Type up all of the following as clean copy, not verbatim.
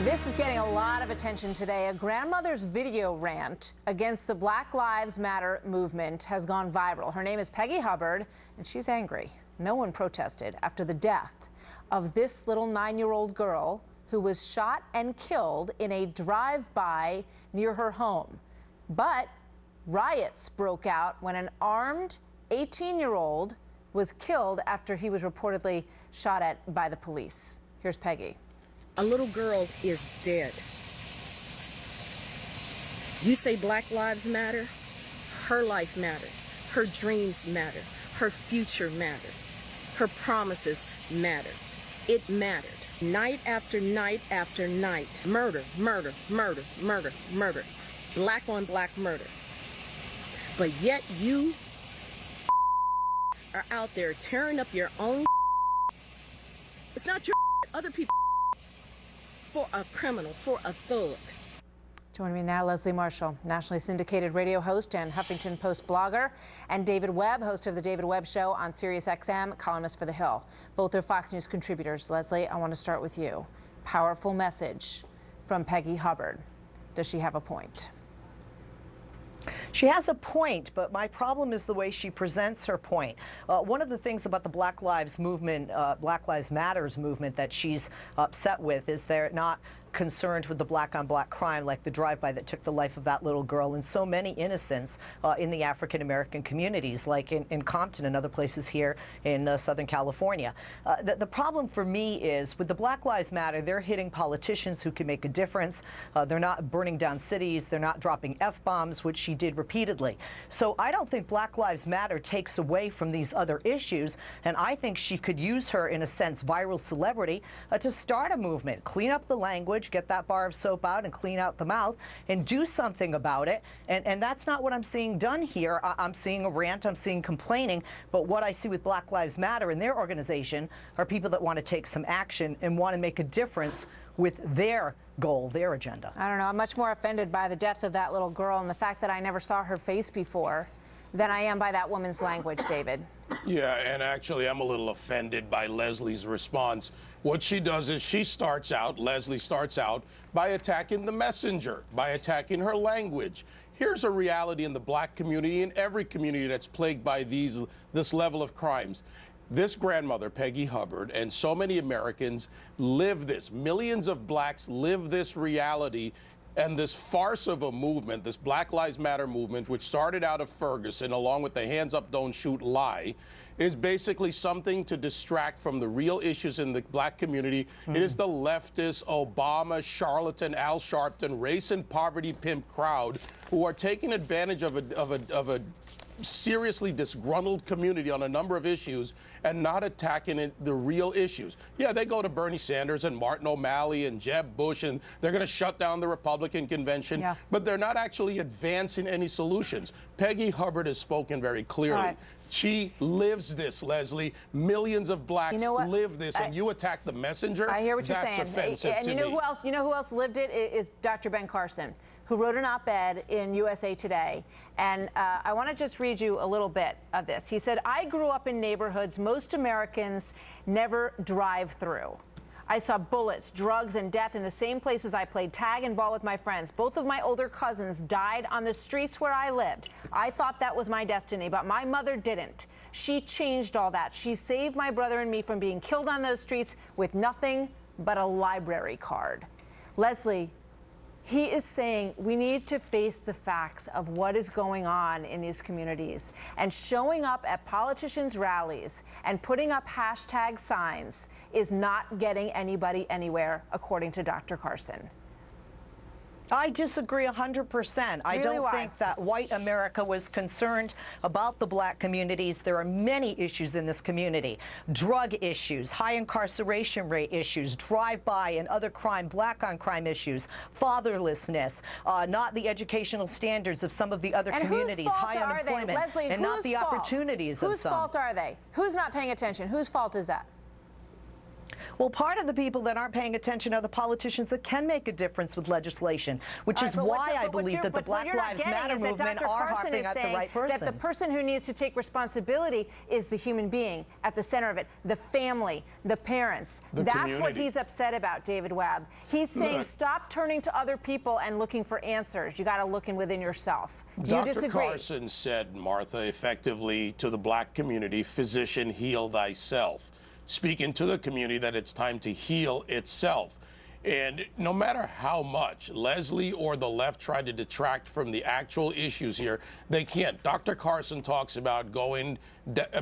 This is getting a lot of attention today. A grandmother's video rant against the Black Lives Matter movement has gone viral. Her name is Peggy Hubbard, and she's angry. No one protested after the death of this little 9-year-old girl who was shot and killed in a drive-by near her home. But riots broke out when an armed 18-year-old was killed after he was reportedly shot at by the police. Here's Peggy. A little girl is dead. You say Black Lives Matter? Her life mattered. Her dreams matter. Her future mattered. Her promises mattered. It mattered. Night after night after night. Murder, murder, murder, murder, murder. Black on black murder. But yet you are out there tearing up your own. It's not your other people. For a criminal, for a thug. Joining me now, Leslie Marshall, nationally syndicated radio host and Huffington Post blogger, and David Webb, host of The David Webb Show on SiriusXM, columnist for The Hill. Both are Fox News contributors. Leslie, I want to start with you. Powerful message from Peggy Hubbard. Does she have a point? She has a point, but my problem is the way she presents her point. One of the things about the Black Lives movement, Black Lives Matters movement that she's upset with is they're not concerned with the black-on-black crime like the drive-by that took the life of that little girl and so many innocents in the African-American communities, like in Compton and other places here in Southern California. The problem for me is with the Black Lives Matter, they're hitting politicians who can make a difference. They're not burning down cities. They're not dropping F-bombs, which she did repeatedly. So I don't think Black Lives Matter takes away from these other issues, and I think she could use her, in a sense, viral celebrity to start a movement, clean up the language, get that bar of soap out and clean out the mouth and do something about it. And that's not what I'm seeing done here. I'm seeing a rant, I'm seeing complaining, but what I see with Black Lives Matter and their organization are people that want to take some action and want to make a difference with their goal, their agenda. I don't know, I'm much more offended by the death of that little girl and the fact that I never saw her face before than I am by that woman's language, David. Yeah, and actually I'm a little offended by Leslie's response. What she does is Leslie starts out by attacking the messenger, by attacking her language. Here's a reality in the black community, in every community that's plagued by this level of crimes. This grandmother, Peggy Hubbard, and so many Americans live this. Millions of blacks live this reality. And this farce of a movement, this Black Lives Matter movement, which started out of Ferguson, along with the hands up, don't shoot lie, is basically something to distract from the real issues in the black community. It is the leftist, Obama, charlatan, Al Sharpton, race and poverty pimp crowd who are taking advantage of a seriously disgruntled community on a number of issues and not attacking the real issues. Yeah, they go to Bernie Sanders and Martin O'Malley and Jeb Bush and they're going to shut down the Republican convention, but they're not actually advancing any solutions. Peggy Hubbard has spoken very clearly. Right. She lives this, Leslie. Millions of blacks live this, and you attack the messenger. I hear what you're saying. That's offensive and to me. You know who else lived it is Dr. Ben Carson, who wrote an op-ed in USA Today. And I want to just read you a little bit of this. He said, "I grew up in neighborhoods most Americans never drive through. I saw bullets, drugs, and death in the same places I played tag and ball with my friends. Both of my older cousins died on the streets where I lived. I thought that was my destiny, but my mother didn't. She changed all that. She saved my brother and me from being killed on those streets with nothing but a library card." Leslie, he is saying we need to face the facts of what is going on in these communities, and showing up at politicians' rallies and putting up hashtag signs is not getting anybody anywhere, according to Dr. Carson. I disagree 100%. I don't think that white America was concerned about the black communities. There are many issues in this community. Drug issues, high incarceration rate issues, drive-by and other crime, black-on-crime issues, fatherlessness, not the educational standards of some of the other communities, high unemployment, Leslie, and not the opportunities of some. Whose fault are they? Who's not paying attention? Whose fault is that? Well, part of the people that aren't paying attention are the politicians that can make a difference with legislation, which is why I believe that the Black Lives Matter movement are harping at the right person. That the person who needs to take responsibility is the human being at the center of it, the family, the parents. That's what he's upset about, David Webb. He's saying stop turning to other people and looking for answers. You got to look within yourself. Do you disagree? Dr. Carson said, Martha, effectively to the black community, physician, heal thyself. Speaking to the community that it's time to heal itself. And no matter how much Leslie or the left try to detract from the actual issues here, they can't. Dr. Carson talks about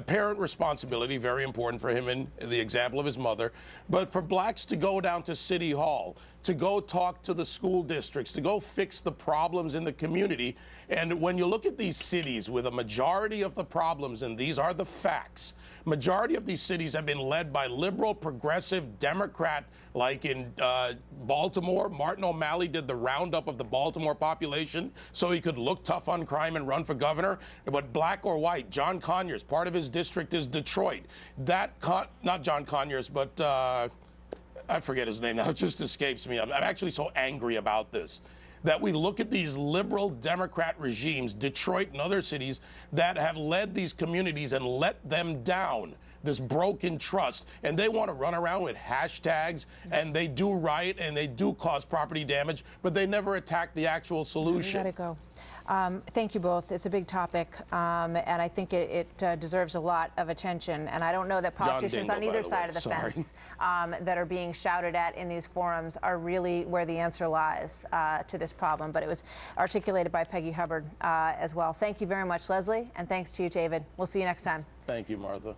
parent responsibility, very important for him in the example of his mother, but for blacks to go down to City Hall, to go talk to the school districts, to go fix the problems in the community. And when you look at these cities with a majority of the problems, and these are the facts, majority of these cities have been led by liberal, progressive, Democrat, like in Baltimore. Martin O'Malley did the roundup of the Baltimore population so he could look tough on crime and run for governor. But black or white, John Conyers, part of his district is Detroit. Not John Conyers, but I forget his name now, it just escapes me. I'm actually so angry about this, that we look at these liberal Democrat regimes, Detroit and other cities, that have led these communities and let them down, this broken trust. And they want to run around with hashtags, and they do riot, and they do cause property damage, but they never attack the actual solution. Let it go. Thank you both. It's a big topic, and I think it deserves a lot of attention. And I don't know that politicians on either side of the fence that are being shouted at in these forums are really where the answer lies to this problem. But it was articulated by Peggy Hubbard as well. Thank you very much, Leslie, and thanks to you, David. We'll see you next time. Thank you, Martha.